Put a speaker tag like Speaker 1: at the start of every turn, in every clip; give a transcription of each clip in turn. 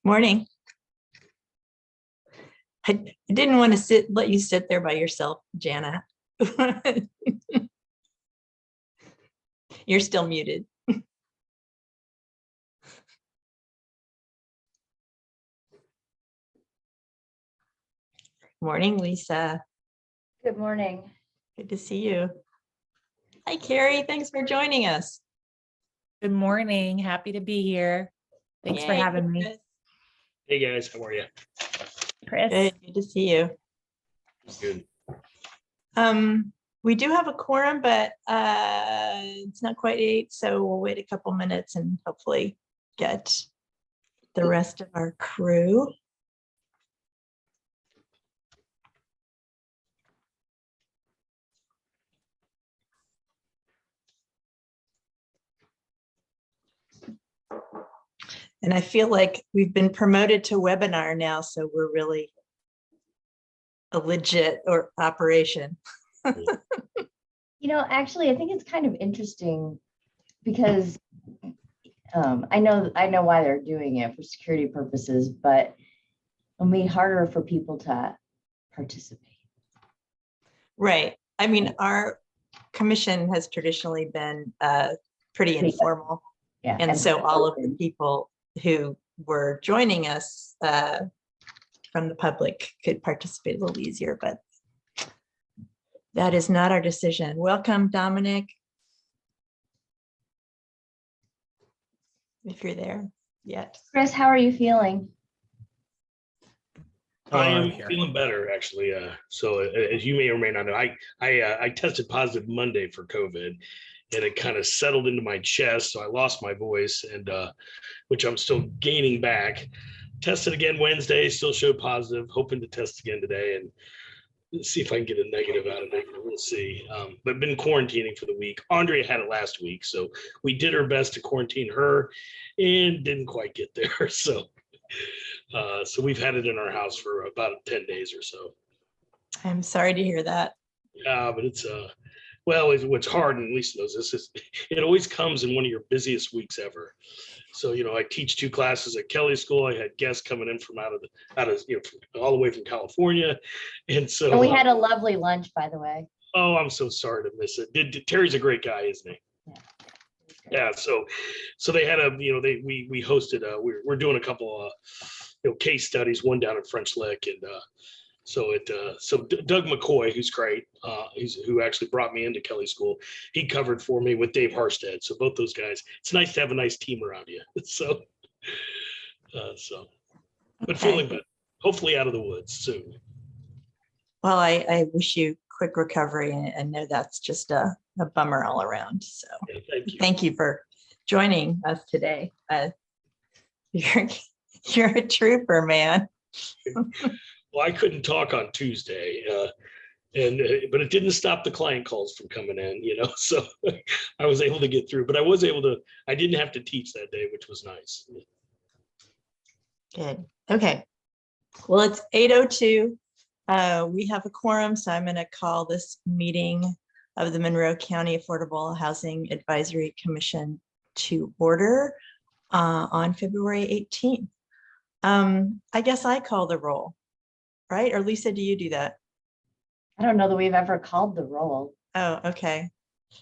Speaker 1: Morning. I didn't want to let you sit there by yourself, Jana. You're still muted. Morning, Lisa.
Speaker 2: Good morning.
Speaker 1: Good to see you. Hi, Carrie. Thanks for joining us.
Speaker 3: Good morning. Happy to be here. Thanks for
Speaker 1: Yay,
Speaker 3: having me.
Speaker 1: Chris.
Speaker 4: Hey guys, how are you?
Speaker 3: Chris.
Speaker 1: Good to see you.
Speaker 4: Good.
Speaker 1: We do have a quorum, but it's not quite 8, so we'll wait a couple minutes and hopefully get the rest of our crew. And I feel like we've been promoted to webinar now, so we're really a legit operation.
Speaker 2: Actually, I think it's kind of interesting because I know why they're doing it for security purposes, but it'll make it harder for people to participate.
Speaker 1: Right. I mean, our commission has traditionally been pretty informal.
Speaker 2: Yeah.
Speaker 1: And so all of the people who were joining us from the public could participate a little easier, but that is not our decision. Welcome, Dominic. If you're there yet.
Speaker 2: Chris, how are you feeling?
Speaker 4: I am feeling better actually. So as you may or may not know, I tested positive Monday for COVID, and it kind of settled into my chest. So I lost my voice, and which I'm still gaining back. Tested again Wednesday, still showed positive. Hoping to test again today and see if I can get a negative out of it. We'll see. But been quarantining for the week. Andrea had it last week, so we did our best to quarantine her, and didn't quite get there. So we've had it in our house for about 10 days or so.
Speaker 1: I'm sorry to hear that.
Speaker 4: Yeah, but it's what's hard, and Lisa knows this, it always comes in one of your busiest weeks ever. So, I teach 2 classes at Kelly School. I had guests coming in from all the way from California. And so
Speaker 2: And we had a lovely lunch, by the way.
Speaker 4: Oh, I'm so sorry to miss it. Terry's a great guy, isn't he? Yeah. So they had we hosted, we're doing a couple case studies, one down at French Lick, and so Doug McCoy, who's great, who actually brought me into Kelly School, he covered for me with Dave Harstead. So both those guys, it's nice to have a nice team around you. But feeling better, hopefully out of the woods soon.
Speaker 1: Well, I wish you quick recovery, and know that's just a bummer all around. So thank you for joining us today. You're a trooper, man.
Speaker 4: Well, I couldn't talk on Tuesday, but it didn't stop the client calls from coming in, so I was able to get through, but I didn't have to teach that day, which was nice.
Speaker 1: Good. Okay. Well, it's 8:02. We have a quorum, so I'm going to call this meeting of the Monroe County Affordable Housing Advisory Commission to order on February 18th. I guess I call the roll. Right? Or Lisa, do you do that?
Speaker 2: I don't know that we've ever called the roll.
Speaker 1: Oh, okay.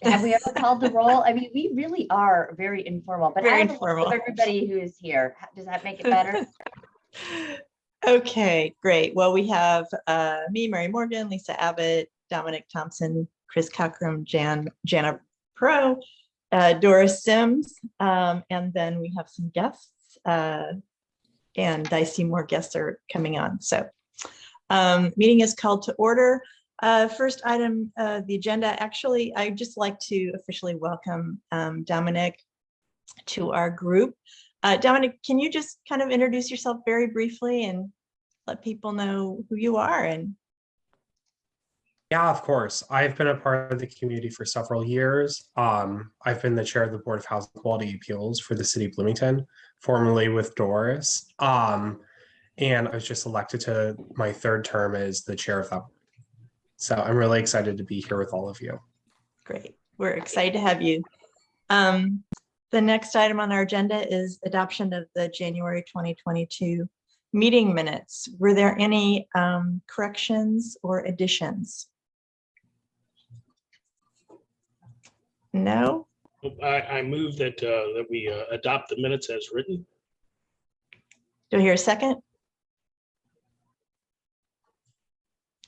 Speaker 2: Have we ever called the roll? I mean, we really are very informal, but
Speaker 1: Very
Speaker 2: I have
Speaker 1: informal.
Speaker 2: everybody who is here. Does that make it better?
Speaker 1: Okay, great. Well, we have me, Mary Morgan, Lisa Abbott, Dominic Thompson, Chris Cockrum, Jana Pro, Doris Sims, and then we have some guests, and I see more guests are coming on. So meeting is called to order. First item, the agenda. Actually, I'd just like to officially welcome Dominic to our group. Dominic, can you just kind of introduce yourself very briefly and let people know who you are?
Speaker 5: Yeah, of course. I've been a part of the community for several years. I've been the chair of the Board of Housing Quality Appeals for the City of Bloomington, formerly with Doris. And I was just elected to my 3rd term as the chair of that. So I'm really excited to be here with all of you.
Speaker 1: Great. We're excited to have you. The next item on our agenda is adoption of the January 2022 meeting minutes. Were there any corrections or additions? No?
Speaker 4: I move that we adopt the minutes as written.
Speaker 1: Do I hear a second?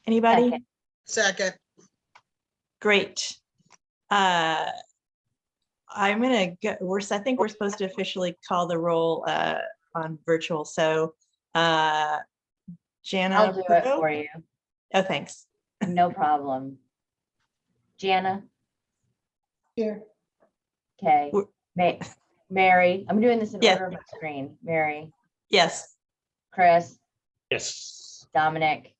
Speaker 1: Anybody?
Speaker 2: Second.
Speaker 6: Second,
Speaker 1: Great. I'm gonna go, I think we're supposed to officially call the roll on virtual, so Jana.
Speaker 2: I'll do it
Speaker 1: Pro?
Speaker 2: for you.
Speaker 1: Oh, thanks.
Speaker 2: No problem. Jana?
Speaker 6: here.
Speaker 2: Okay. Mary, I'm doing this in
Speaker 1: Yeah.
Speaker 2: order of my screen. Mary,
Speaker 1: Yes,
Speaker 2: Chris,
Speaker 4: Yes.
Speaker 2: Dominic,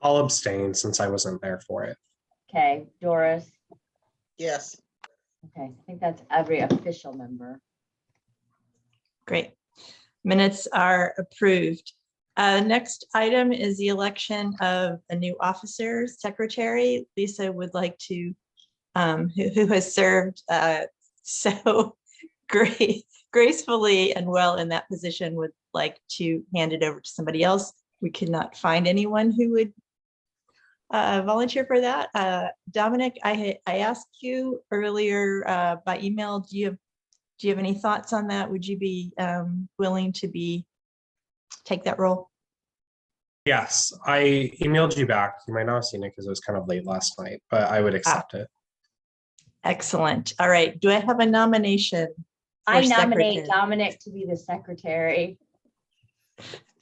Speaker 5: I'll abstain since I wasn't there for it.
Speaker 2: okay, Doris.
Speaker 6: Yes,
Speaker 2: Okay, I think that's every official member.
Speaker 1: great. Minutes are approved. Next item is the election of a new officer, secretary. Lisa would like to, who has served so gracefully and well in that position, would like to hand it over to somebody else. We could not find anyone who would volunteer for that. Dominic, I asked you earlier by email, do you have any thoughts on that? Would you be willing to take that role?
Speaker 5: Yes, I emailed you back. You might not have seen it because it was kind of late last night, but I would accept it.
Speaker 1: Excellent. All right. Do I have a nomination? for
Speaker 2: I nominate
Speaker 1: secretary?
Speaker 2: Dominic to be the secretary.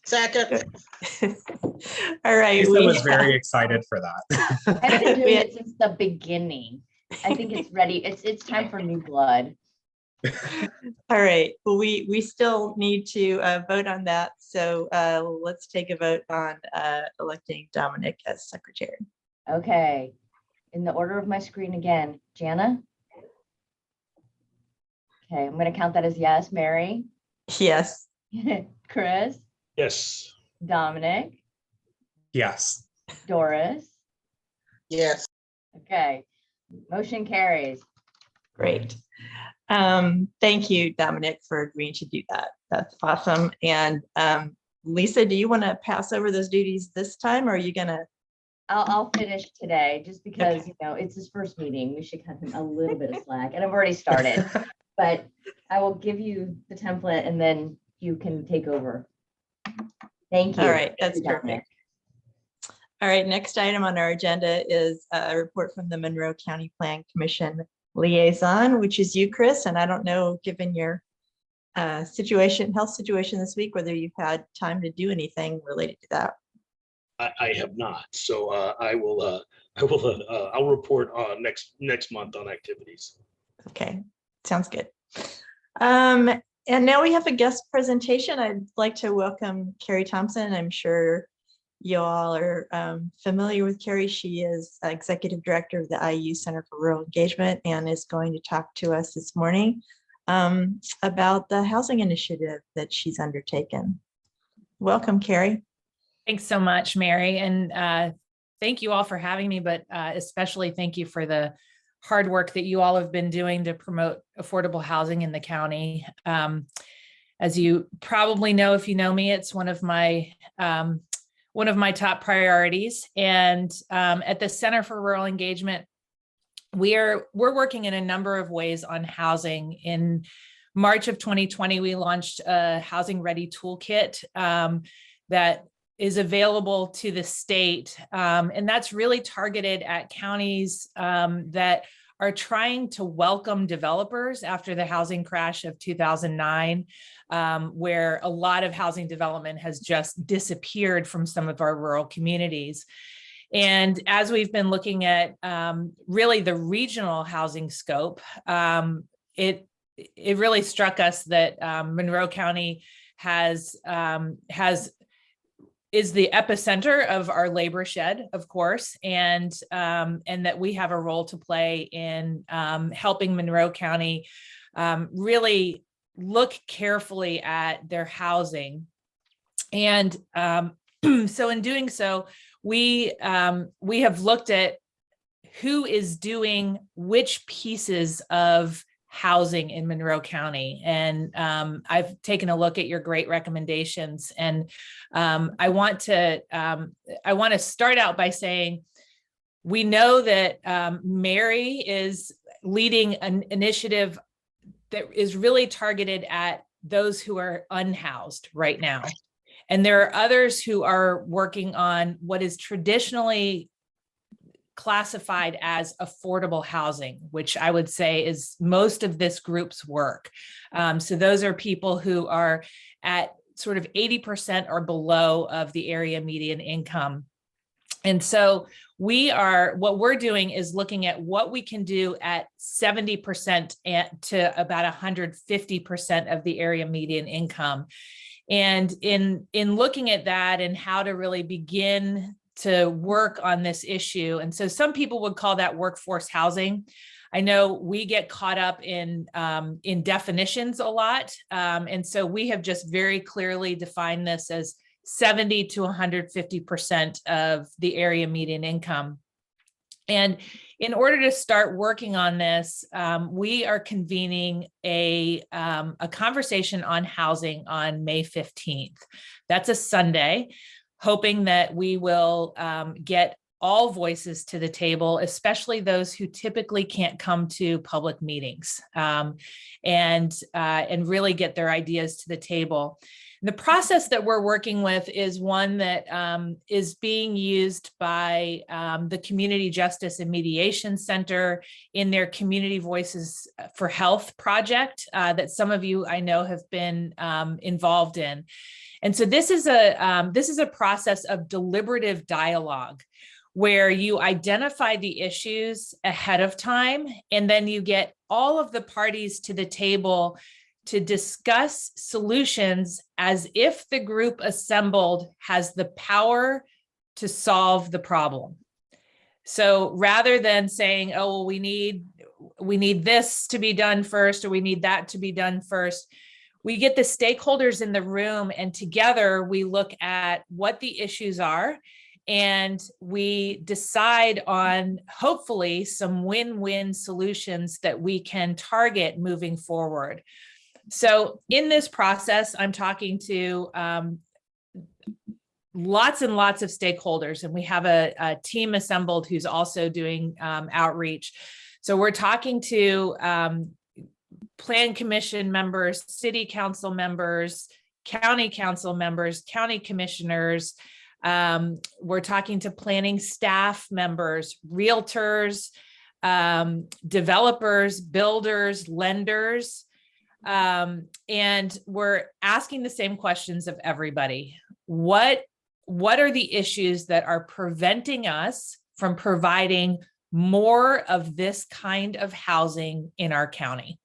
Speaker 6: second,
Speaker 1: All right.
Speaker 5: Lisa
Speaker 1: we
Speaker 5: was
Speaker 1: have-
Speaker 5: very excited for that.
Speaker 2: I've been doing
Speaker 1: We-
Speaker 2: it since the beginning. I think it's ready. It's time for new blood.
Speaker 1: All right. Well, we still need to vote on that. So let's take a vote on electing Dominic as secretary.
Speaker 2: Okay, in the order of my screen again, Jana? Okay, I'm gonna count that as yes. Mary?
Speaker 1: Yes.
Speaker 2: Chris?
Speaker 4: Yes.
Speaker 2: Dominic?
Speaker 5: Yes.
Speaker 2: Doris?
Speaker 6: yes,
Speaker 2: Okay, motion carries.
Speaker 1: Great. Thank you, Dominic, for agreeing to do that. That's awesome. And Lisa, do you want to pass over those duties this time, or are you gonna?
Speaker 2: I'll finish today, just because, you know, it's his first meeting. We should cut him a little bit of slack, and I've already started. But I will give you the template and then you can take over. Thank you.
Speaker 1: All right, that's
Speaker 2: Thank you, Dominic.
Speaker 1: perfect. All right, next item on our agenda is a report from the Monroe County Plan Commission liaison, which is you, Chris. And I don't know, given your health situation this week, whether you've had time to do anything related to that.
Speaker 4: I have not. So I'll report next month on activities.
Speaker 1: Okay, sounds good. And now we have a guest presentation. I'd like to welcome Carrie Thompson. I'm sure you all are familiar with Carrie. She is Executive Director of the IU Center for Rural Engagement and is going to talk to us this morning about the housing initiative that she's undertaken. Welcome, Carrie.
Speaker 3: Thanks so much, Mary. And thank you all for having me, but especially thank you for the hard work that you all have been doing to promote affordable housing in the county. As you probably know, if you know me, it's one of my top priorities. And at the Center for Rural Engagement, we're working in a number of ways on housing. In March of 2020, we launched a Housing Ready Toolkit that is available to the state. And that's really targeted at counties that are trying to welcome developers after the housing crash of 2009, where a lot of housing development has just disappeared from some of our rural communities. And as we've been looking at really the regional housing scope, it really struck us that Monroe County is the epicenter of our labor shed, of course, and that we have a role to play in helping Monroe County really look carefully at their housing. And so in doing so, we have looked at who is doing which pieces of housing in Monroe County. And I've taken a look at your great recommendations. And I want to start out by saying, we know that Mary is leading an initiative that is really targeted at those who are unhoused right now. And there are others who are working on what is traditionally classified as affordable housing, which I would say is most of this group's work. So those are people who are at sort of 80% or below of the area median income. And so what we're doing is looking at what we can do at 70% to about 150% of the area median income. And in looking at that and how to really begin to work on this issue. And so some people would call that workforce housing. I know we get caught up in definitions a lot. And so we have just very clearly defined this as 70 to 150% of the area median income. And in order to start working on this, we are convening a conversation on housing on May 15th. That's a Sunday, hoping that we will get all voices to the table, especially those who typically can't come to public meetings, and really get their ideas to the table. The process that we're working with is one that is being used by the Community Justice and Mediation Center in their Community Voices for Health project that some of you I know have been involved in. And so this is a process of deliberative dialogue where you identify the issues ahead of time, and then you get all of the parties to the table to discuss solutions as if the group assembled has the power to solve the problem. So rather than saying, oh, well, we need this to be done first, or we need that to be done first, we get the stakeholders in the room, and together we look at what the issues are, and we decide on hopefully some win-win solutions that we can target moving forward. So in this process, I'm talking to lots and lots of stakeholders, and we have a team assembled who's also doing outreach. So we're talking to Plan Commission members, City Council members, County Council members, County Commissioners. We're talking to planning staff members, realtors, developers, builders, lenders. And we're asking the same questions of everybody. What are the issues that are preventing us from providing more of this kind of housing in our county?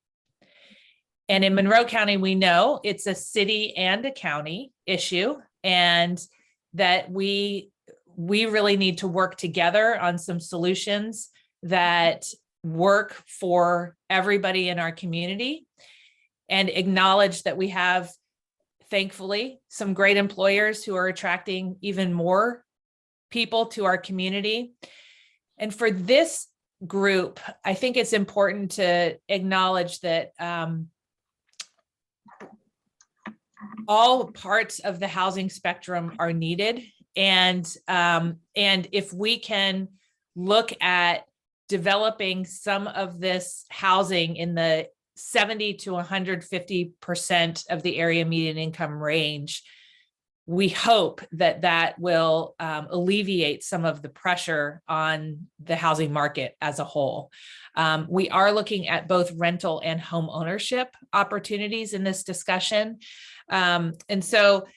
Speaker 3: And in Monroe County, we know it's a city and a county issue, and that we really need to work together on some solutions that work for everybody in our community, and acknowledge that we have, thankfully, some great employers who are attracting even more people to our community. And for this group, I think it's important to acknowledge that all parts of the housing spectrum are needed. And if we can look at developing some of this housing in the 70 to 150% of the area median income range, we hope that that will alleviate some of the pressure on the housing market as a whole. We are looking at both rental and home ownership opportunities in this discussion. And so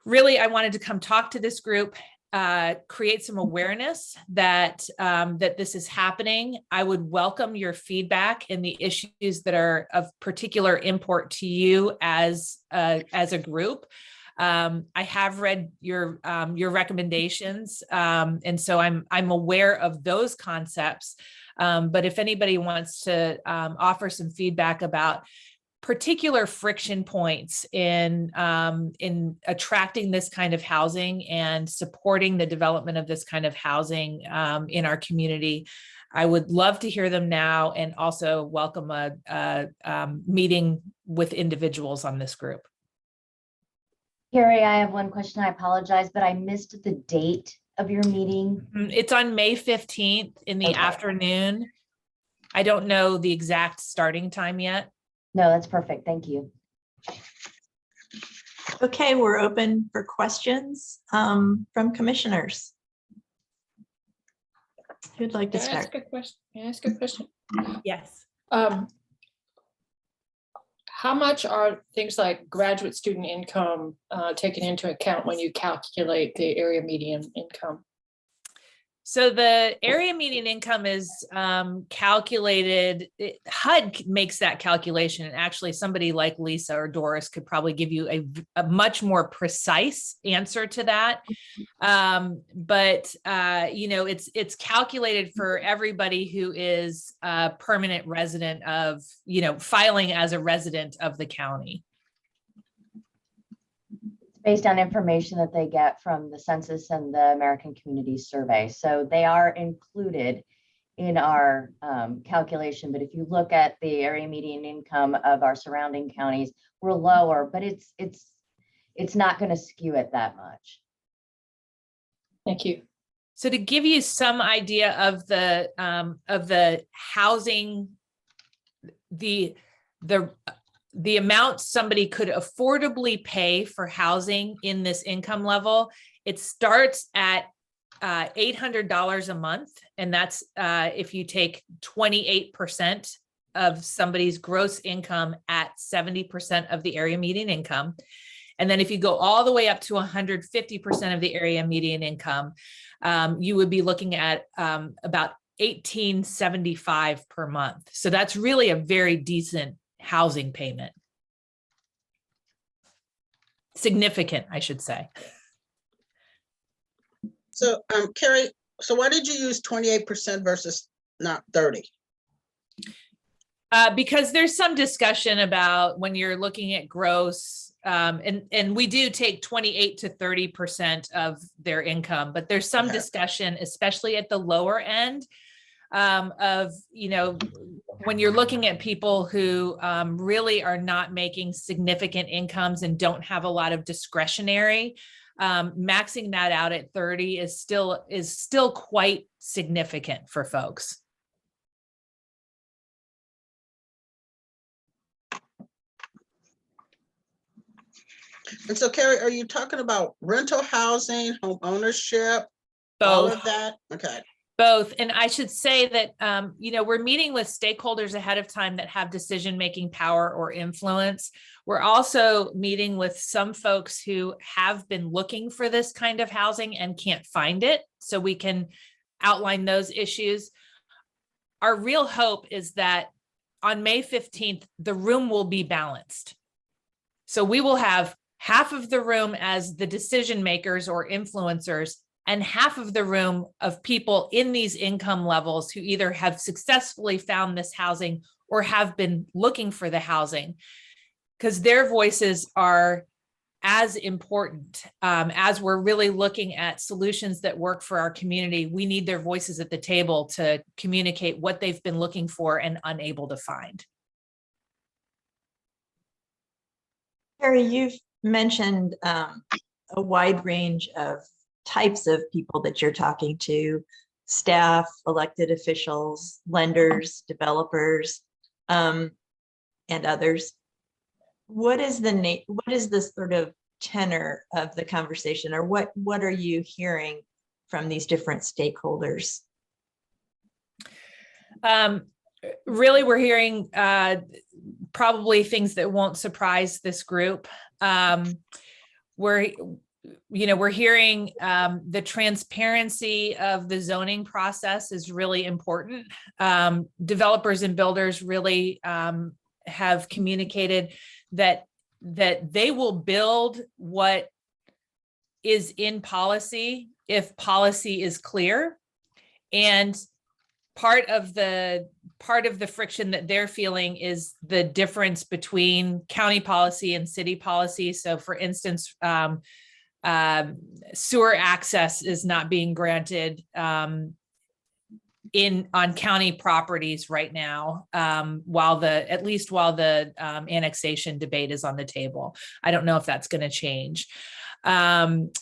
Speaker 3: really, I wanted to come talk to this group, create some awareness that this is happening. I would welcome your feedback in the issues that are of particular import to you as a group. I have read your recommendations, and so I'm aware of those concepts. But if anybody wants to offer some feedback about particular friction points in attracting this kind of housing and supporting the development of this kind of housing in our community, I would love to hear them now, and also welcome a meeting with individuals on this group.
Speaker 2: Carrie, I have one question. I apologize, but I missed the date of your meeting.
Speaker 3: It's on May 15th in the
Speaker 2: Okay.
Speaker 3: afternoon. I don't know the exact starting time yet.
Speaker 2: No, that's perfect. Thank you.
Speaker 1: Okay, we're open for questions from commissioners. Who'd like to
Speaker 7: Can I
Speaker 1: start?
Speaker 7: ask a question? Can I ask a question?
Speaker 3: Yes.
Speaker 7: How much are things like graduate student income taken into account when you calculate the area median income?
Speaker 3: So the area median income is calculated, HUD makes that calculation. And actually somebody like Lisa or Doris could probably give you a much more precise answer to that. But you know, it's calculated for everybody who is a permanent resident of, you know, filing as a resident of the county.
Speaker 2: Based on information that they get from the census and the American Community Survey. So they are included in our calculation. But if you look at the area median income of our surrounding counties, we're lower, but it's not going to skew it that much.
Speaker 7: Thank you.
Speaker 3: So to give you some idea of the housing, the amount somebody could affordably pay for housing in this income level, it starts at $800 a month. And that's if you take 28% of somebody's gross income at 70% of the area median income. And then if you go all the way up to 150% of the area median income, you would be looking at about $1,875 per month. So that's really a very decent housing payment. Significant, I should say.
Speaker 6: So, Carrie, so why did you use 28% versus not 30?
Speaker 3: Because there's some discussion about when you're looking at gross, and we do take 28 to 30% of their income, but there's some
Speaker 6: Okay.
Speaker 3: discussion, especially at the lower end, of, you know, when you're looking at people who really are not making significant incomes and don't have a lot of discretionary, maxing that out at 30 is still quite significant for folks.
Speaker 6: And so, Carrie, are you talking about rental housing, home ownership, all
Speaker 3: Both.
Speaker 6: of that? Okay.
Speaker 3: Both. And I should say that, you know, we're meeting with stakeholders ahead of time that have decision-making power or influence. We're also meeting with some folks who have been looking for this kind of housing and can't find it. So we can outline those issues. Our real hope is that on May 15th, the room will be balanced. So we will have half of the room as the decision makers or influencers, and half of the room of people in these income levels who either have successfully found this housing or have been looking for the housing, because their voices are as important as we're really looking at solutions that work for our community. We need their voices at the table to communicate what they've been looking for and unable to find.
Speaker 1: Carrie, you've mentioned a wide range of types of people that you're talking to: staff, elected officials, lenders, developers, and others. What is the sort of tenor of the conversation, or what are you hearing from these different stakeholders?
Speaker 3: Really, we're hearing probably things that won't surprise this group. We're hearing the transparency of the zoning process is really important. Developers and builders really have communicated that they will build what is in policy if policy is clear. And part of the part of the friction that they're feeling is the difference between county policy and city policy. So for instance, sewer access is not being granted on county properties right now, while the annexation debate is on the table. I don't know if that's going to change. And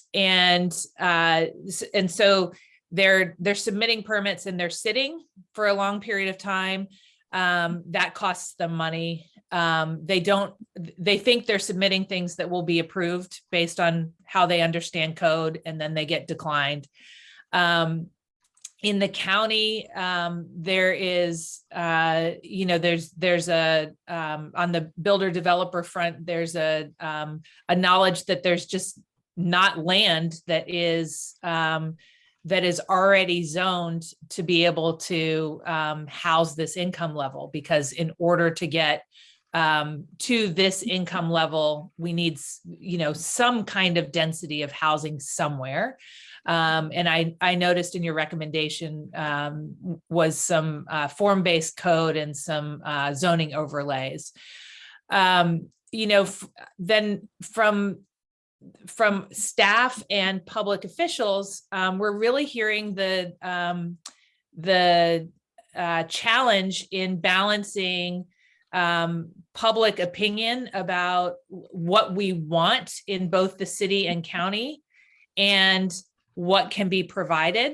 Speaker 3: so they're submitting permits and they're sitting for a long period of time. That costs them money. They think they're submitting things that will be approved based on how they understand code, and then they get declined. In the county, there is, there's a, on the builder developer front, there's a knowledge that there's just not land that is already zoned to be able to house this income level, because in order to get to this income level, we need, some kind of density of housing somewhere. And I noticed in your recommendation was some form-based code and some zoning overlays. Then from staff and public officials, we're really hearing the challenge in balancing public opinion about what we want in both the city and county and what can be provided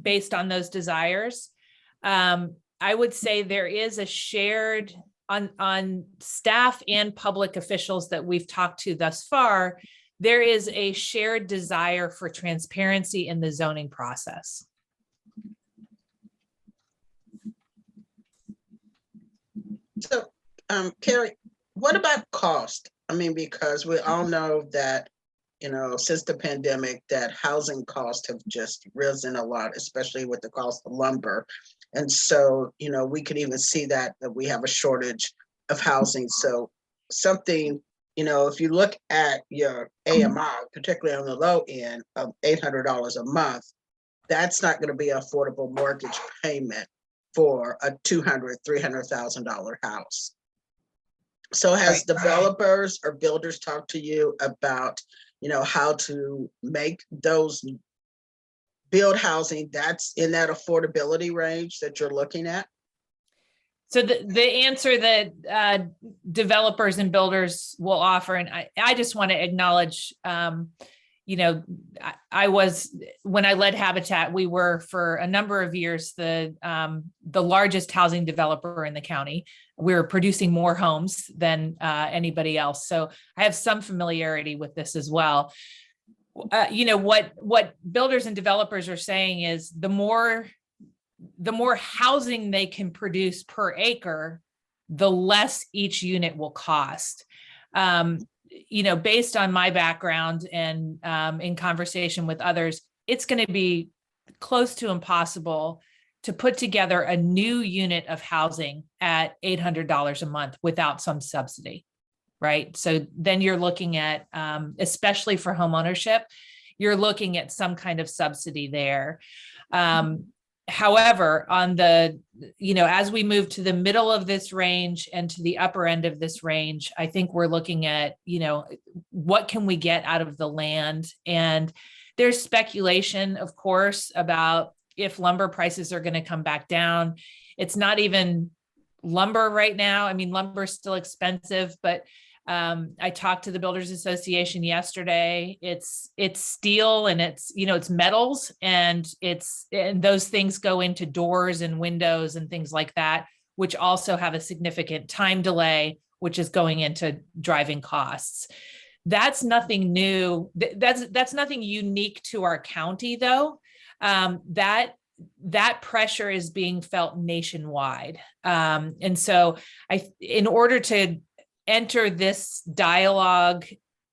Speaker 3: based on those desires. I would say there is a shared on staff and public officials that we've talked to thus far, there is a shared desire for transparency in the zoning process.
Speaker 6: So, Carrie, what about cost? I mean, because we all know that, since the pandemic, that housing costs have just risen a lot, especially with the cost of lumber. And so, we could even see that we have a shortage of housing. So something, if you look at your AMI, particularly on the low end of $800 a month, that's not going to be an affordable mortgage payment for a $200,000, $300,000 house. So has developers or builders talked to you about, how to make those build housing that's in that affordability range that you're looking at?
Speaker 3: So the answer that developers and builders will offer, and I just want to acknowledge, I was, when I led Habitat, we were for a number of years the largest housing developer in the county. We were producing more homes than anybody else. So I have some familiarity with this as well. What builders and developers are saying is the more housing they can produce per acre, the less each unit will cost. Based on my background and in conversation with others, it's going to be close to impossible to put together a new unit of housing at $800 a month without some subsidy, right? So then you're looking at, especially for home ownership, you're looking at some kind of subsidy there. However, on the, as we move to the middle of this range and to the upper end of this range, I think we're looking at, what can we get out of the land? And there's speculation, of course, about if lumber prices are going to come back down. It's not even lumber right now. I mean, lumber is still expensive, but I talked to the Builders Association yesterday. It's steel and it's metals and those things go into doors and windows and things like that, which also have a significant time delay, which is going into driving costs. That's nothing new. That's nothing unique to our county though. That pressure is being felt nationwide. And so in order to enter this dialogue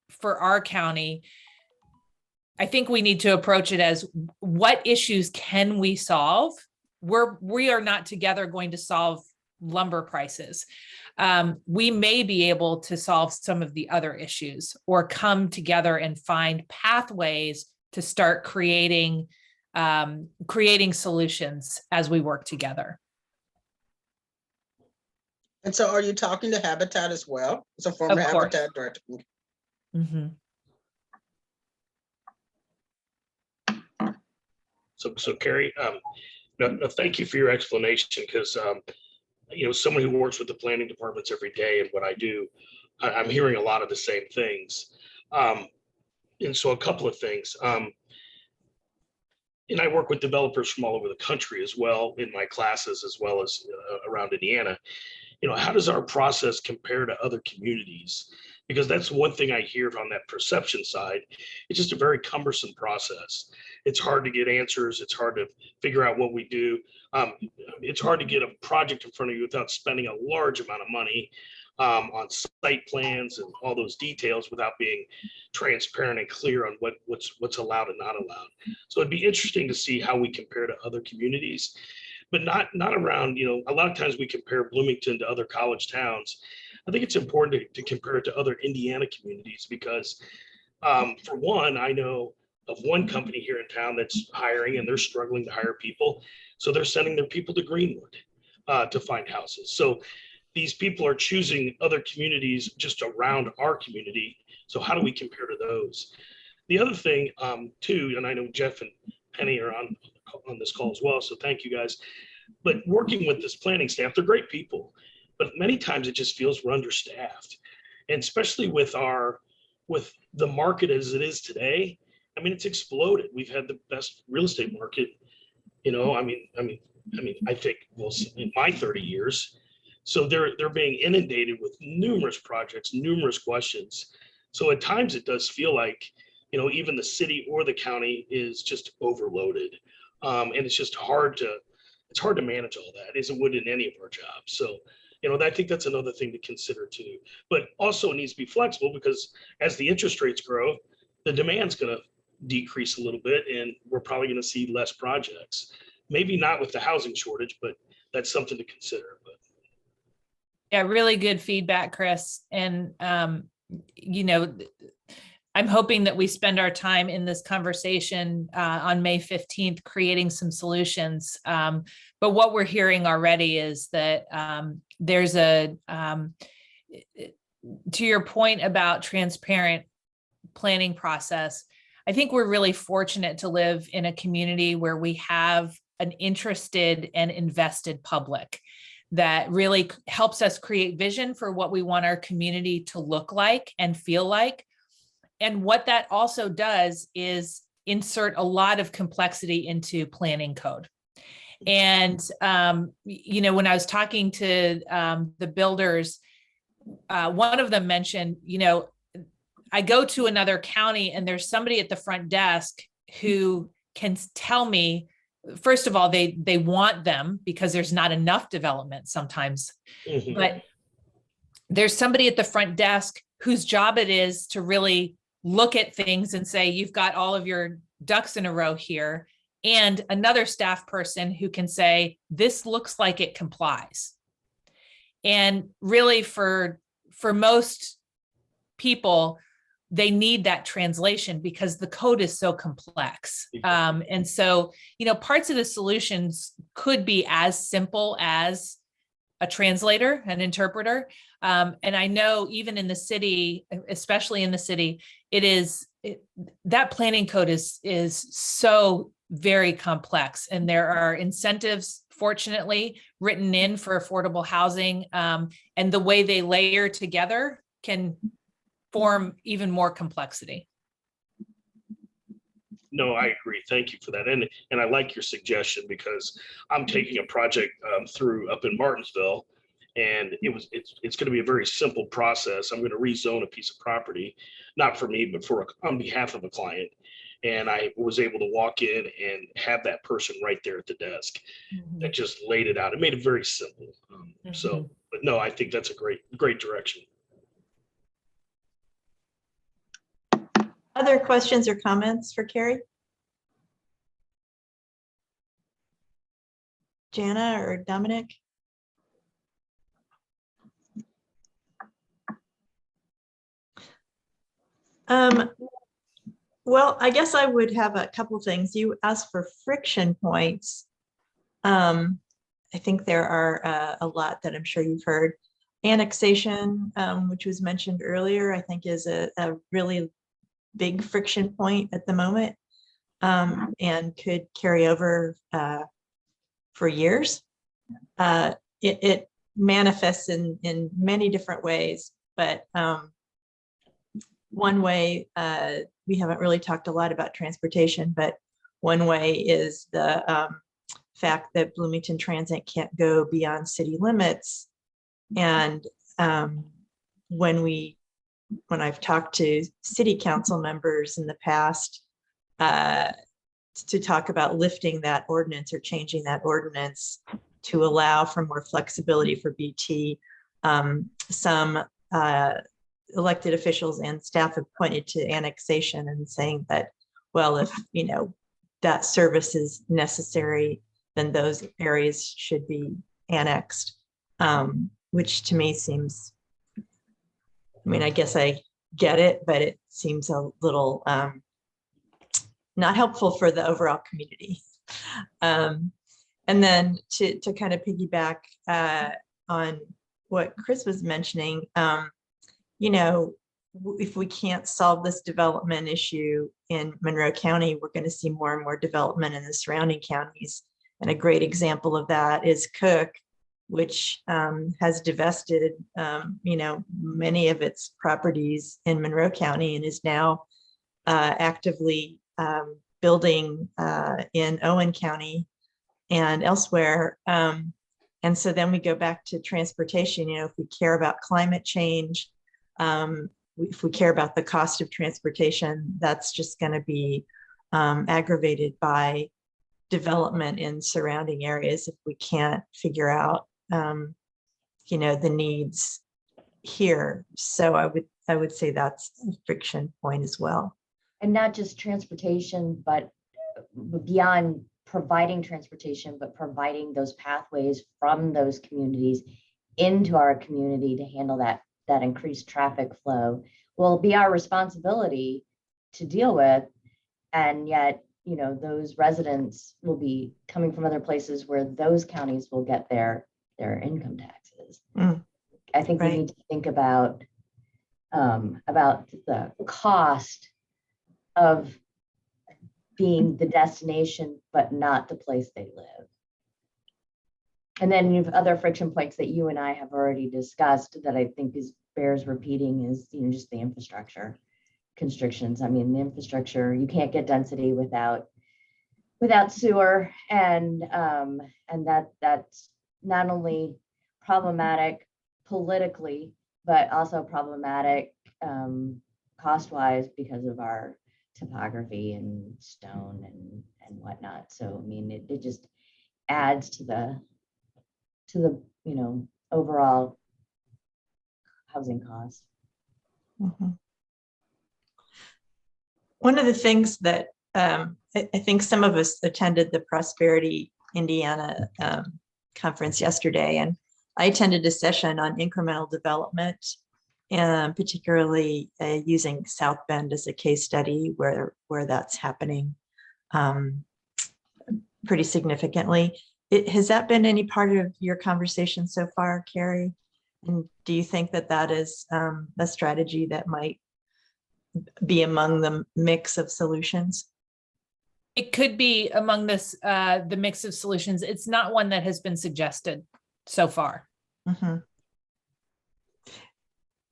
Speaker 3: for our county, I think we need to approach it as what issues can we solve? We are not together going to solve lumber prices. We may be able to solve some of the other issues or come together and find pathways to start creating creating solutions as we work together.
Speaker 6: And so are you talking to Habitat as well? As a former
Speaker 3: Of course.
Speaker 6: Habitat director?
Speaker 3: Mhm.
Speaker 4: So Carrie, no, thank you for your explanation, because someone who works with the planning departments every day and what I do, I'm hearing a lot of the same things. And so a couple of things. And I work with developers from all over the country as well in my classes, as well as around Indiana. How does our process compare to other communities? Because that's one thing I hear on that perception side. It's just a very cumbersome process. It's hard to get answers. It's hard to figure out what we do. It's hard to get a project in front of you without spending a large amount of money on site plans and all those details, without being transparent and clear on what's allowed and not allowed. So it'd be interesting to see how we compare to other communities, but not around, a lot of times we compare Bloomington to other college towns. I think it's important to compare it to other Indiana communities, because for one, I know of one company here in town that's hiring, and they're struggling to hire people. So they're sending their people to Greenwood to find houses. So these people are choosing other communities just around our community. So how do we compare to those? The other thing too, and I know Jeff and Penny are on this call as well, so thank you guys. But working with this planning staff, they're great people, but many times it just feels we're understaffed. And especially with the market as it is today, I mean, it's exploded. We've had the best real estate market, I think, well, in my 30 years. So they're being inundated with numerous projects, numerous questions. So at times it does feel like, even the city or the county is just overloaded. And it's just hard to manage all that, as it would in any of our jobs. So, I think that's another thing to consider too. But also it needs to be flexible, because as the interest rates grow, the demand's going to decrease a little bit, and we're probably going to see less projects. Maybe not with the housing shortage, but that's something to consider. But
Speaker 3: Yeah, really good feedback, Chris. And, I'm hoping that we spend our time in this conversation on May 15th, creating some solutions. But what we're hearing already is that there's to your point about transparent planning process, I think we're really fortunate to live in a community where we have an interested and invested public that really helps us create vision for what we want our community to look like and feel like. And what that also does is insert a lot of complexity into planning code. And, when I was talking to the builders, one of them mentioned, I go to another county and there's somebody at the front desk who can tell me, first of all, they want them because there's not enough development sometimes, but there's somebody at the front desk whose job it is to really look at things and say, you've got all of your ducks in a row here. And another staff person who can say, this looks like it complies. And really for most people, they need that translation because the code is so complex. And so, parts of the solutions could be as simple as a translator, an interpreter. And I know even in the city, especially in the city, that planning code is so very complex. And there are incentives, fortunately, written in for affordable housing. And the way they layer together can form even more complexity.
Speaker 4: No, I agree. Thank you for that. And I like your suggestion, because I'm taking a project through up in Martinsville, and it's going to be a very simple process. I'm going to rezone a piece of property, not for me, but on behalf of a client. And I was able to walk in and have that person right there at the desk that just laid it out. It made it very simple. So, but no, I think that's a great direction.
Speaker 1: Other questions or comments for Carrie? Jana or Dominic? Well, I guess I would have a couple things. You asked for friction points. I think there are a lot that I'm sure you've heard. Annexation, which was mentioned earlier, I think is a really big friction point at the moment, and could carry over for years. It manifests in many different ways, but one way, we haven't really talked a lot about transportation, but one way is the fact that Bloomington Transit can't go beyond city limits. And when I've talked to city council members in the past to talk about lifting that ordinance or changing that ordinance to allow for more flexibility for BT, some elected officials and staff have pointed to annexation and saying that, well, if that service is necessary, then those areas should be annexed, which to me seems, I guess I get it, but it seems a little not helpful for the overall community. And then to kind of piggyback on what Chris was mentioning, if we can't solve this development issue in Monroe County, we're going to see more and more development in the surrounding counties. And a great example of that is Cook, which has divested, many of its properties in Monroe County and is now actively building in Owen County and elsewhere. And so then we go back to transportation. If we care about climate change, if we care about the cost of transportation, that's just going to be aggravated by development in surrounding areas if we can't figure out the needs here. So I would say that's a friction point as well.
Speaker 2: And not just transportation, but beyond providing transportation, but providing those pathways from those communities into our community to handle that increased traffic flow will be our responsibility to deal with. And yet, those residents will be coming from other places where those counties will get their income taxes. I think we need to think about the cost of being the destination, but not the place they live. And then you've other friction points that you and I have already discussed that I think bears repeating is, just the infrastructure constrictions. The infrastructure, you can't get density without sewer, and that's not only problematic politically, but also problematic cost-wise because of our topography and stone and whatnot. So it just adds to the overall housing costs.
Speaker 1: Mm-hmm. One of the things that I think some of us attended the Prosperity Indiana conference yesterday, and I attended a session on incremental development, and particularly using South Bend as a case study where that's happening pretty significantly. Has that been any part of your conversation so far, Carrie? And do you think that is a strategy that might be among the mix of solutions?
Speaker 3: It could be among the mix of solutions. It's not one that has been suggested so far.
Speaker 1: Mm-hmm.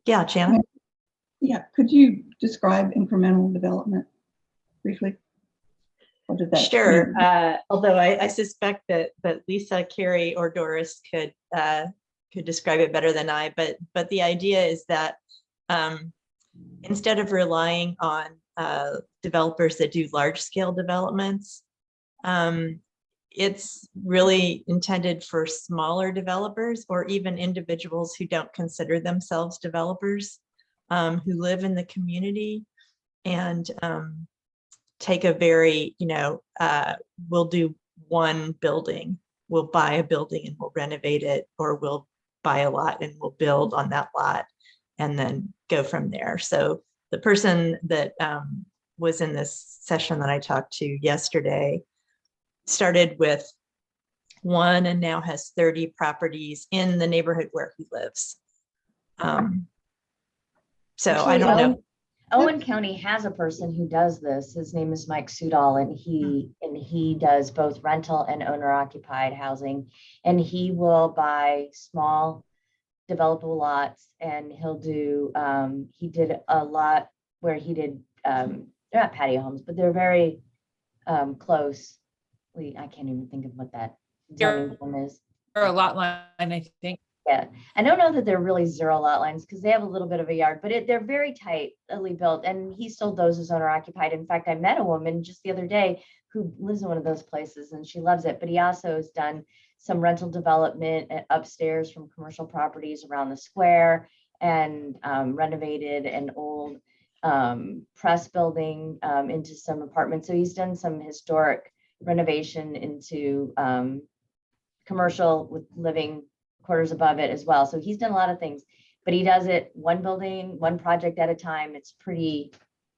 Speaker 1: Yeah, Janet?
Speaker 8: Yeah, could you describe incremental development briefly? What does that
Speaker 1: Sure.
Speaker 8: mean?
Speaker 1: Although I suspect that Lisa, Carrie, or Doris could describe it better than I. But the idea is that instead of relying on developers that do large scale developments, it's really intended for smaller developers or even individuals who don't consider themselves developers, who live in the community and take a very, we'll do one building, we'll buy a building and we'll renovate it, or we'll buy a lot and we'll build on that lot and then go from there. So the person that was in this session that I talked to yesterday, started with one and now has 30 properties in the neighborhood where he lives. So I
Speaker 2: Actually,
Speaker 1: don't know.
Speaker 2: Owen County has a person who does this. His name is Mike Sudol, and he does both rental and owner occupied housing. And he will buy small developable lots, and he'll do, he did a lot where he did, they're not patio homes, but they're very close. I can't even think of what that zoning term is.
Speaker 3: Or a lot line, I think.
Speaker 2: Yeah, I don't know that they're really zero lot lines because they have a little bit of a yard, but they're very tightly built, and he sold those as owner occupied. In fact, I met a woman just the other day who lives in one of those places and she loves it, but he also has done some rental development upstairs from commercial properties around the square, and renovated an old press building into some apartments. So he's done some historic renovation into commercial with living quarters above it as well. So he's done a lot of things, but he does it one building, one project at a time. It's pretty,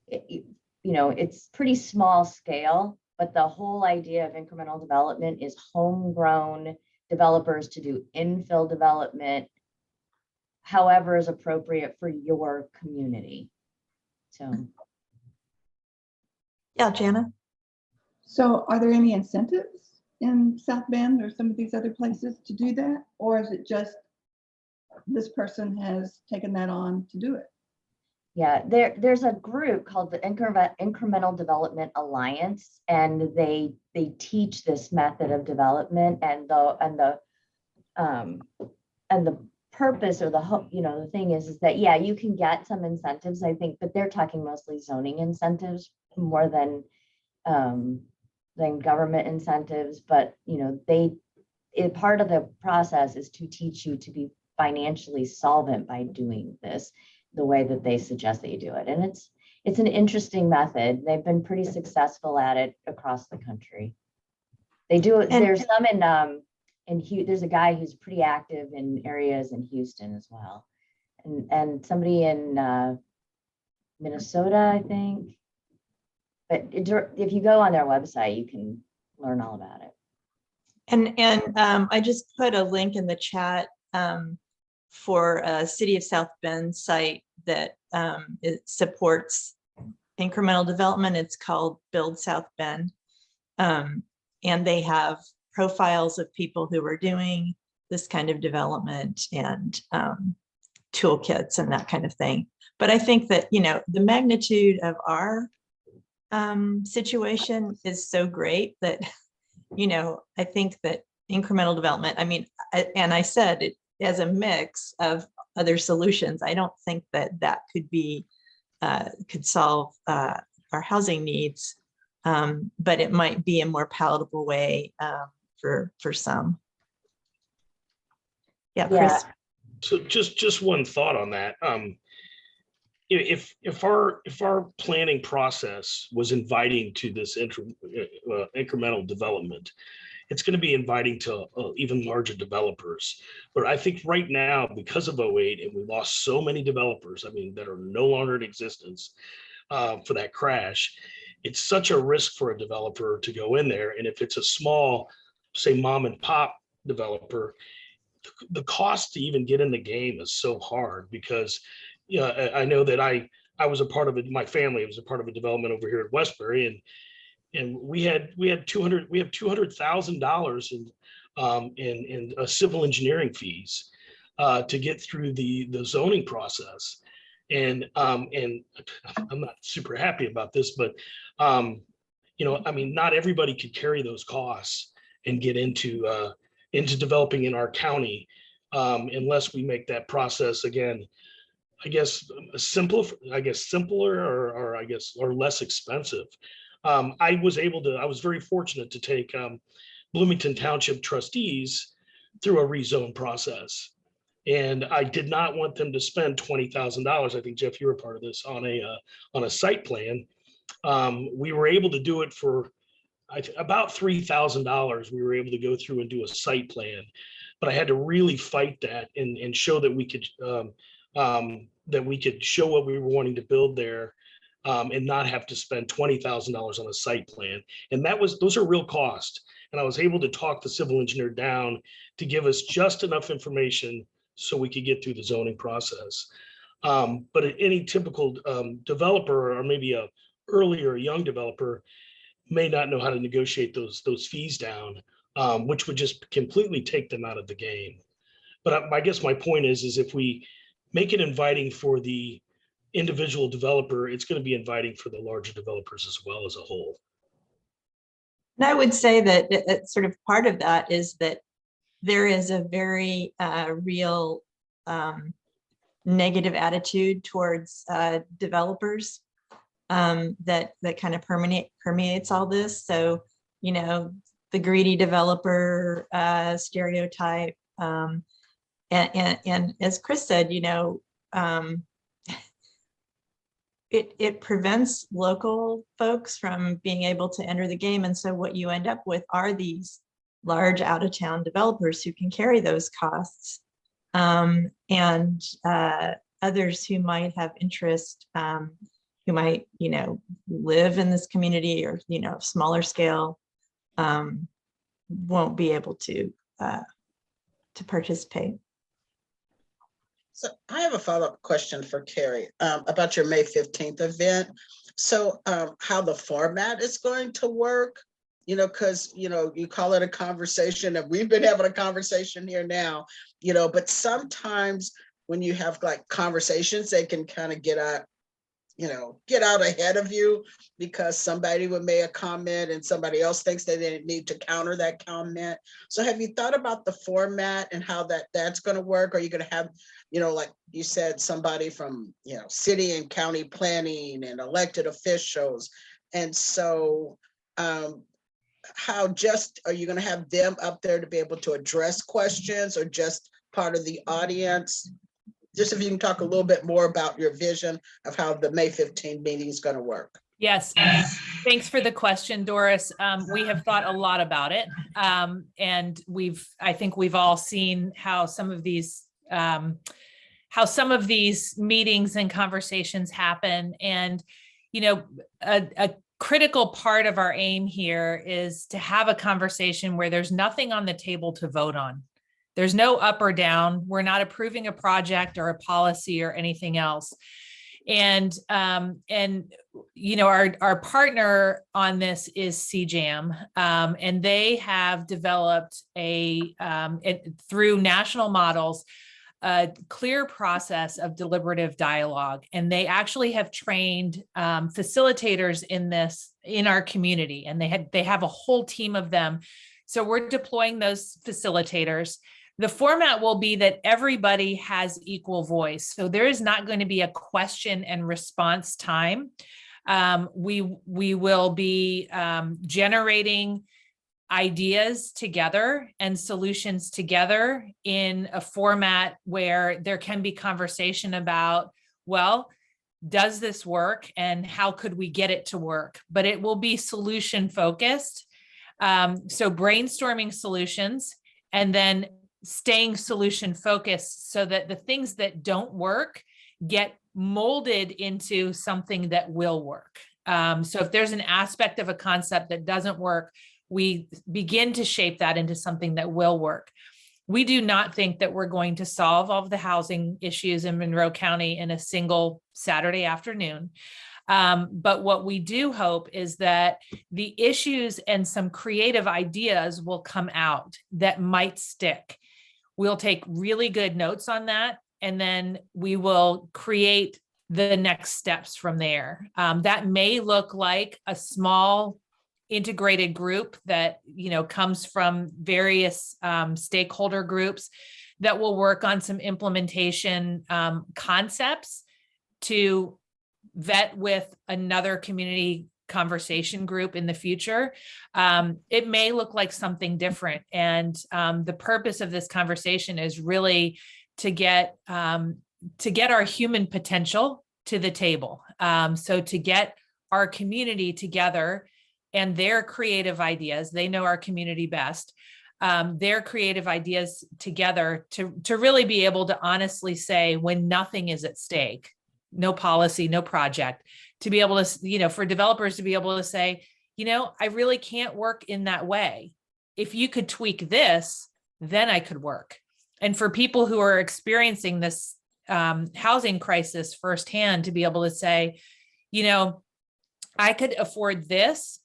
Speaker 2: it's pretty small scale, but the whole idea of incremental development is homegrown developers to do infill development, however is appropriate for your community. So.
Speaker 1: Yeah, Jana.
Speaker 8: So are there any incentives in South Bend or some of these other places to do that? Or is it just this person has taken that on to do it?
Speaker 2: Yeah, there's a group called the Incremental Development Alliance, and they teach this method of development, and the purpose, or the hope, the thing is that, yeah, you can get some incentives, I think, but they're talking mostly zoning incentives more than government incentives. But part of the process is to teach you to be financially solvent by doing this the way that they suggest that you do it. And it's an interesting method. They've been pretty successful at it across the country. They do it. There's some there's a guy who's pretty active in areas in Houston as well, and somebody in Minnesota, I think. But if you go on their website, you can learn all about it.
Speaker 1: And I just put a link in the chat for a City of South Bend site that it supports incremental development. It's called Build South Bend. And they have profiles of people who are doing this kind of development, and toolkits and that kind of thing. But I think that, the magnitude of our situation is so great that, I think that incremental development, and I said it as a mix of other solutions. I don't think that could solve our housing needs, but it might be a more palatable way for some. Yeah, Chris.
Speaker 4: So just one thought on that. If our planning process was inviting to this incremental development, it's going to be inviting to even larger developers. But I think right now, because of 2008, and we lost so many developers, that are no longer in existence for that crash, it's such a risk for a developer to go in there. And if it's a small, say, mom and pop developer, the cost to even get in the game is so hard, because I know that I was a part of it. My family was a part of a development over here at Westbury, and we have $200,000 in civil engineering fees to get through the zoning process, and I'm not super happy about this, but not everybody could carry those costs and get into developing in our county unless we make that process, again, I guess simpler, or less expensive. I was very fortunate to take Bloomington Township trustees through a rezone process. And I did not want them to spend $20,000. I think, Jeff, you were part of this, on a site plan. We were able to do it for about $3,000. We were able to go through and do a site plan, but I had to really fight that and show that we could show what we were wanting to build there and not have to spend $20,000 on a site plan. And those are real costs. And I was able to talk the civil engineer down to give us just enough information so we could get through the zoning process. But any typical developer, or maybe a earlier young developer, may not know how to negotiate those fees down, which would just completely take them out of the game. But I guess my point is if we make it inviting for the individual developer, it's going to be inviting for the larger developers as well as a whole.
Speaker 1: And I would say that sort of part of that is that there is a very real negative attitude towards developers that kind of permeates all this. So, you know, the greedy developer stereotype. And as Chris said, you know, it prevents local folks from being able to enter the game. And so what you end up with are these large out-of-town developers who can carry those costs, and others who might have interest, who might, you know, live in this community or, you know, smaller scale, won't be able to participate.
Speaker 6: So I have a follow-up question for Carrie about your May 15th event. So how the format is going to work, you know, because, you know, you call it a conversation, and we've been having a conversation here now, you know, but sometimes when you have like conversations, they can kind of get out ahead of you because somebody would make a comment and somebody else thinks that they need to counter that comment. So have you thought about the format and how that's going to work? Are you going to have, you know, like you said, somebody from, you know, city and county planning and elected officials? And so how just are you going to have them up there to be able to address questions, or just part of the audience? Just if you can talk a little bit more about your vision of how the May 15 meeting is going to work.
Speaker 3: Yes, thanks for the question, Doris. We have thought a lot about it, and I think we've all seen how some of these meetings and conversations happen. And, you know, a critical part of our aim here is to have a conversation where there's nothing on the table to vote on. There's no up or down. We're not approving a project or a policy or anything else. And you know, our partner on this is CJAM, and they have developed through national models, a clear process of deliberative dialogue. And they actually have trained facilitators in this in our community, and they have a whole team of them. So we're deploying those facilitators. The format will be that everybody has equal voice. So there is not going to be a question and response time. We will be generating ideas together and solutions together in a format where there can be conversation about, well, does this work and how could we get it to work? But it will be solution focused. So brainstorming solutions and then staying solution focused so that the things that don't work get molded into something that will work. So if there's an aspect of a concept that doesn't work, we begin to shape that into something that will work. We do not think that we're going to solve all of the housing issues in Monroe County in a single Saturday afternoon. But what we do hope is that the issues and some creative ideas will come out that might stick. We'll take really good notes on that, and then we will create the next steps from there. That may look like a small integrated group that, you know, comes from various stakeholder groups that will work on some implementation concepts to vet with another community conversation group in the future. It may look like something different. And the purpose of this conversation is really to get our human potential to the table. So to get our community together and their creative ideas, they know our community best, their creative ideas together to really be able to honestly say, when nothing is at stake, no policy, no project, to be able to, for developers to be able to say, I really can't work in that way. If you could tweak this, then I could work. And for people who are experiencing this housing crisis firsthand, to be able to say, I could afford this,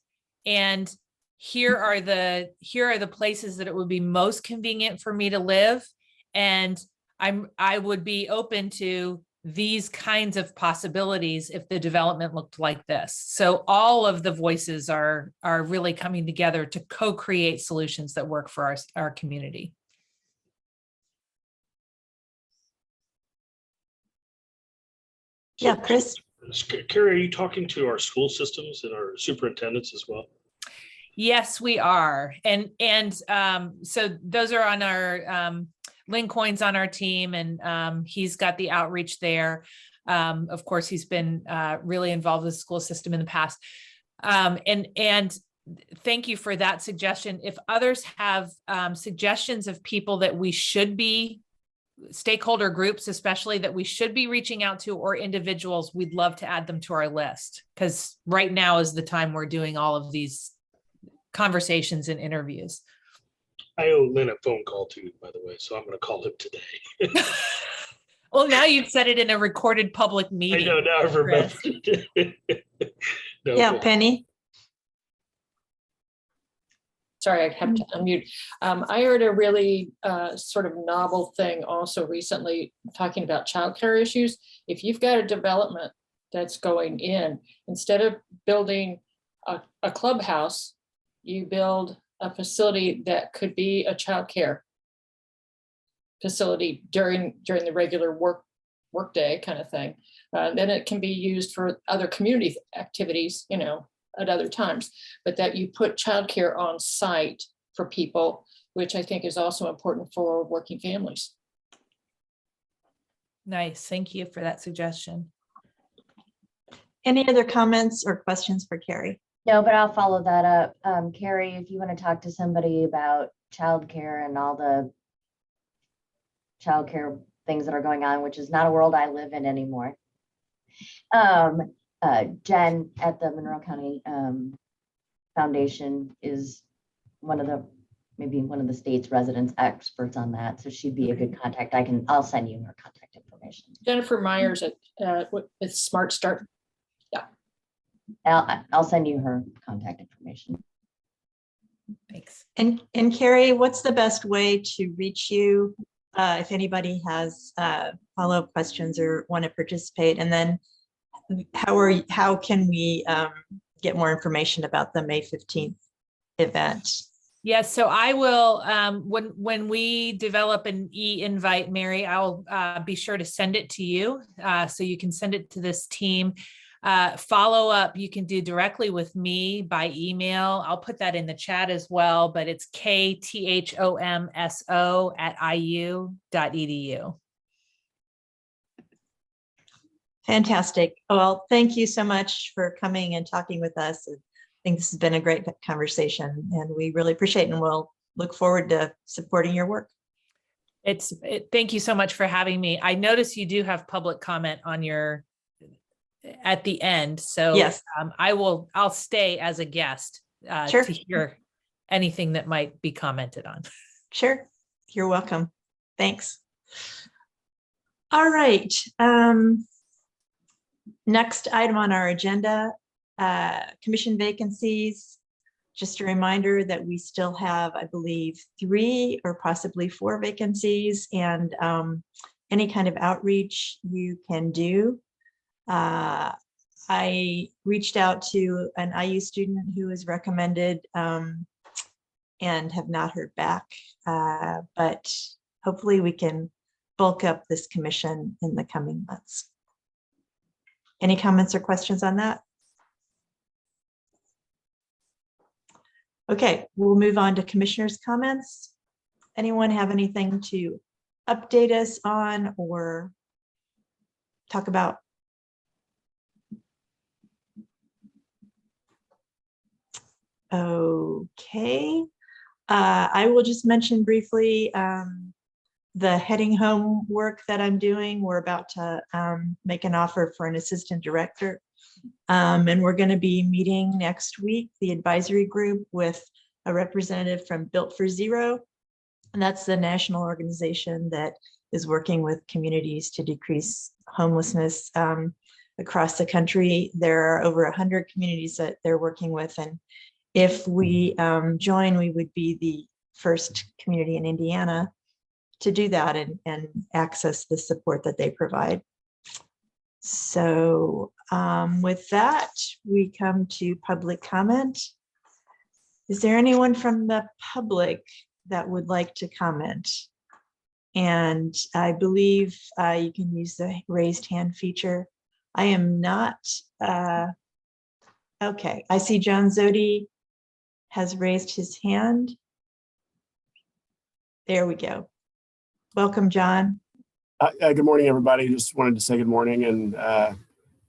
Speaker 3: and here are the places that it would be most convenient for me to live, and I would be open to these kinds of possibilities if the development looked like this. So all of the voices are really coming together to co-create solutions that work for our community.
Speaker 1: Yeah, Chris?
Speaker 4: Carrie, are you talking to our school systems and our superintendents as well?
Speaker 3: Yes, we are. And so those are on our, Lynn Coyne's on our team, and he's got the outreach there. Of course, he's been really involved with the school system in the past. And thank you for that suggestion. If others have suggestions of people that we should be, stakeholder groups especially, that we should be reaching out to, or individuals, we'd love to add them to our list, because right now is the time we're doing all of these conversations and interviews.
Speaker 4: I owe Lynn a phone call too, by the way, so I'm going to call him today.
Speaker 3: Well, now you've said it in a recorded public meeting.
Speaker 4: I know, now I've remembered. No,
Speaker 1: Yeah,
Speaker 4: cool.
Speaker 1: Penny?
Speaker 7: Sorry, I have to unmute. I heard a really sort of novel thing also recently talking about childcare issues. If you've got a development that's going in, instead of building a clubhouse, you build a facility that could be a childcare facility during the regular work day kind of thing. Then it can be used for other community activities, at other times, but that you put childcare on site for people, which I think is also important for working families.
Speaker 3: Nice. Thank you for that suggestion.
Speaker 1: Any other comments or questions for Carrie?
Speaker 2: No, but I'll follow that up. Carrie, if you want to talk to somebody about childcare and all the childcare things that are going on, which is not a world I live in anymore. Jen at the Monroe County Foundation is maybe one of the state's residents experts on that. So she'd be a good contact. I'll send you her contact information.
Speaker 7: Jennifer Myers with Smart Start.
Speaker 2: I'll send you her contact information.
Speaker 3: Thanks.
Speaker 1: And Carrie, what's the best way to reach you if anybody has follow-up questions or want to participate? And then how can we get more information about the May 15th event?
Speaker 3: Yes, so I will, when we develop an e-invite, Mary, I'll be sure to send it to you, so you can send it to this team. Follow up, you can do directly with me by email. I'll put that in the chat as well, but it's kthomso@iu.edu.
Speaker 1: Fantastic. Well, thank you so much for coming and talking with us. I think this has been a great conversation, and we really appreciate it, and we'll look forward to supporting your work.
Speaker 3: Thank you so much for having me. I notice you do have public comment on at the end. So
Speaker 1: yes,
Speaker 3: I'll stay as a guest
Speaker 1: sure,
Speaker 3: to hear anything that might be commented on.
Speaker 1: Sure. You're welcome. Thanks. All right. Next item on our agenda, commission vacancies. Just a reminder that we still have, I believe, 3 or possibly 4 vacancies, and any kind of outreach you can do. I reached out to an IU student who was recommended and have not heard back, but hopefully we can bulk up this commission in the coming months. Any comments or questions on that? Okay, we'll move on to commissioners' comments. Anyone have anything to update us on or talk about? Okay, I will just mention briefly, the heading home work that I'm doing. We're about to make an offer for an assistant director. And we're going to be meeting next week, the advisory group, with a representative from Built for Zero. And that's the national organization that is working with communities to decrease homelessness across the country. There are over 100 communities that they're working with. And if we join, we would be the first community in Indiana to do that and access the support that they provide. So with that, we come to public comment. Is there anyone from the public that would like to comment? And I believe you can use the raised hand feature. I am not, okay, I see John Zodi has raised his hand. There we go. Welcome, John.
Speaker 9: Good morning, everybody. Just wanted to say good morning, and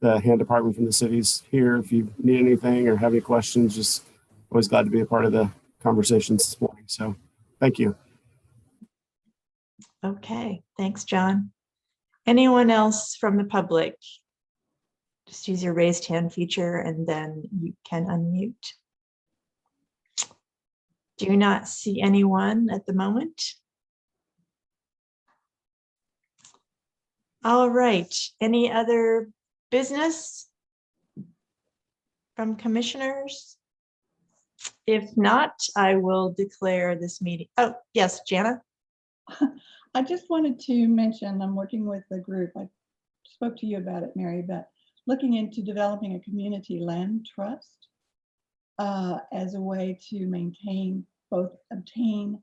Speaker 9: the hand department from the city's here. If you need anything or have any questions, just always glad to be a part of the conversations this morning. So thank you.
Speaker 1: Okay, thanks, John. Anyone else from the public? Just use your raised hand feature and then you can unmute. Do not see anyone at the moment. All right, any other business from commissioners? If not, I will declare this meeting. Oh, yes, Jana.
Speaker 8: I just wanted to mention, I'm working with a group, I spoke to you about it, Mary, but looking into developing a community land trust as a way to maintain, both obtain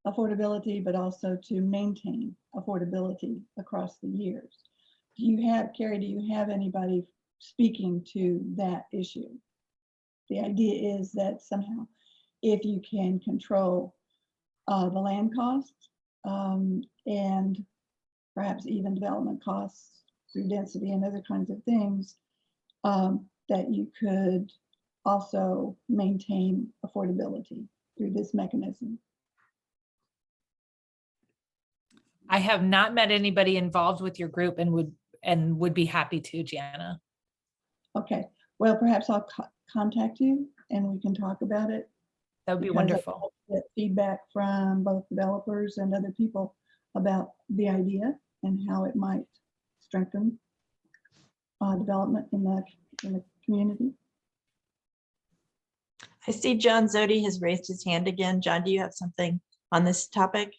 Speaker 8: affordability, but also to maintain affordability across the years. Do you have, Carrie, do you have anybody speaking to that issue? The idea is that somehow, if you can control the land costs and perhaps even development costs through density and other kinds of things, that you could also maintain affordability through this mechanism.
Speaker 3: I have not met anybody involved with your group and would be happy to, Jana.
Speaker 8: Okay, well, perhaps I'll contact you and we can talk about it.
Speaker 3: That would be
Speaker 8: because I
Speaker 3: wonderful.
Speaker 8: get feedback from both developers and other people about the idea and how it might strengthen development in the community.
Speaker 1: I see John Zodi has raised his hand again. John, do you have something on this topic?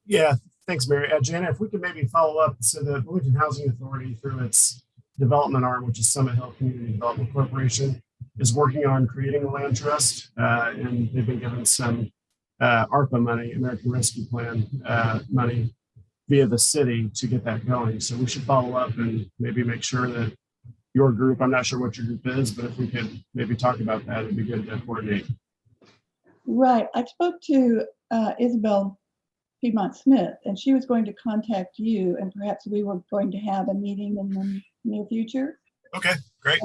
Speaker 9: Yeah, thanks, Mary. Jana, if we could maybe follow up. So the Bloomington Housing Authority, through its development arm, which is Summit Hill Community Development Corporation, is working on creating a land trust, and they've been given some ARPA money, American Rescue Plan money, via the city to get that going. So we should follow up and maybe make sure that your group, I'm not sure what your group is, but if we could maybe talk about that, it'd be good to coordinate.
Speaker 8: Right, I spoke to Isabel Piedmont Smith, and she was going to contact you, and perhaps we were going to have a meeting in the near future.
Speaker 9: Okay, great.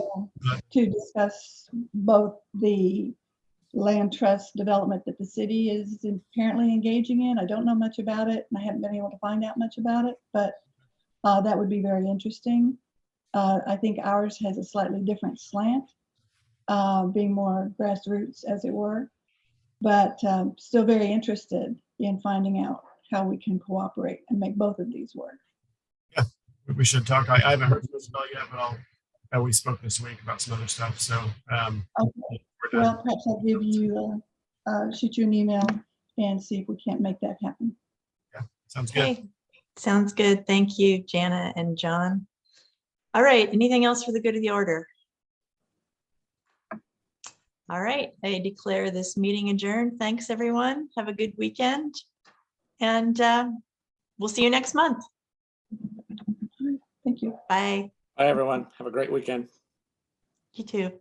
Speaker 8: To discuss both the land trust development that the city is apparently engaging in. I don't know much about it, and I haven't been able to find out much about it, but that would be very interesting. I think ours has a slightly different slant, being more grassroots, as it were, but still very interested in finding out how we can cooperate and make both of these work.
Speaker 9: Yeah, we should talk. I haven't heard from Isabel yet, but we spoke this week about some other stuff. So,
Speaker 8: okay. Well, perhaps I'll give you, shoot you an email and see if we can't make that happen.
Speaker 9: Yeah, sounds good.
Speaker 1: Okay, sounds good. Thank you, Jana and John. All right, anything else for the good of the order? All right, I declare this meeting adjourned. Thanks, everyone. Have a good weekend. And we'll see you next month.
Speaker 8: Thank you.
Speaker 1: Bye.
Speaker 10: Bye, everyone. Have a great weekend.
Speaker 1: You too.